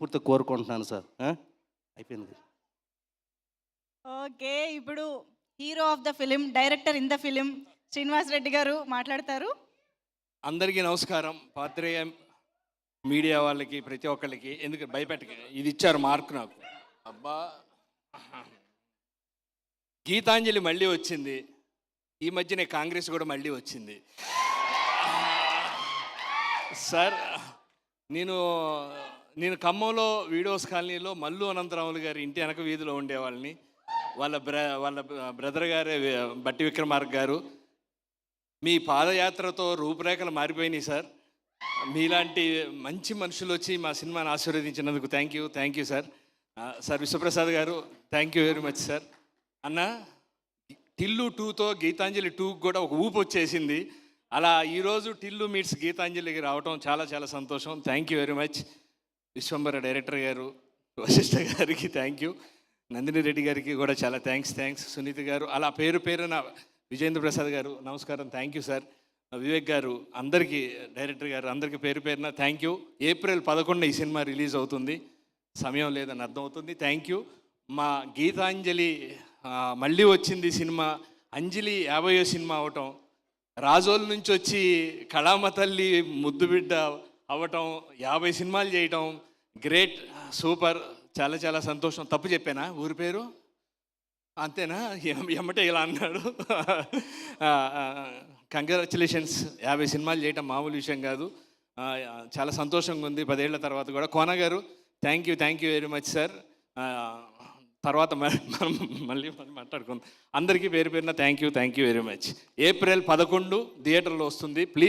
పూర్తిగా కోరుకుంటున్నాను సార్. అయిపోయింది. ఓకే. ఇప్పుడు hero of the film, director in the film Srinivas Reddy గారు మాట్లాడతారు. అందరికీ నమస్కారం. పాత్రేయ మీడియా వాళ్ళకి ప్రతి ఒక్కళ్ళకి ఎందుకు భయపెట్టక ఇది ఇచ్చారు మార్క్ నాకు. అబ్బా, గీతాంజలి మళ్ళీ వచ్చింది. ఈ మధ్యనే కాంగ్రెస్ కూడా మళ్ళీ వచ్చింది. సార్, నేను ఖమ్మంలో వీడియోస్ కాలనీలో మల్లు అనంతరాములు గారి ఇంటి వెనక వీధిలో ఉండేవాళ్ళని. వాళ్ళ బ్రదర్ గారే బట్టి విక్రమార్క గారు. మీ పాదయాత్రతో రూపురేఖలు మారిపోయినాయి సార్. మీలాంటి మంచి మనుషులు వచ్చి మా సినిమాని ఆశీర్వదించినందుకు thank you sir. Sir Vishwaprasad గారు, thank you very much sir. అన్న, టిల్లు 2తో గీతాంజలి 2 కూడా ఒక ఊపు వచ్చేసింది. అలా ఈరోజు టిల్లు మీట్స్ గీతాంజలికి రావటం చాలా చాలా సంతోషం. Thank you very much. Vishwambhara director గారు, వశిష్ఠ గారికి థ్యాంక్ యూ. నందిని రెడ్డి గారికి కూడా చాలా థ్యాంక్స్. సునీత గారు, అలా పేరున విజేంద్ర ప్రసాద్ గారు నమస్కారం, థ్యాంక్ యూ సార్. వివేక్ గారు, అందరికీ డైరెక్టర్ గారు అందరికీ పేరున థ్యాంక్ యూ. ఏప్రిల్ 11 ఈ సినిమా రిలీజ్ అవుతుంది. సమయం లేదని అర్థమవుతుంది. Thank you. మా గీతాంజలి మళ్ళీ వచ్చింది సినిమా. అంజలి 50వ సినిమా అవటం, రాజోల నుంచి వచ్చి కళామ తల్లి ముద్దు బిడ్డ అవ్వటం, 50 సినిమాలు చేయటం, గ్రేట్, సూపర్, చాలా చాలా సంతోషం. తప్పు చెప్పానా? ఊరి పేరు అంతేనా? ఎమ్మటే ఇలా అన్నాడు. కంగ్రాచులేషన్స్. 50 సినిమాలు చేయటం మామూలు విషయం కాదు. చాలా సంతోషంగా ఉంది 10 ఏళ్ల తర్వాత కూడా. కోన గారు, thank you very much sir. తర్వాత మనం మళ్ళీ మాట్లాడుకుందాం. అందరికీ పేరున thank you very much. April 11 థియేటర్లో వస్తుంది. ప్లీజ్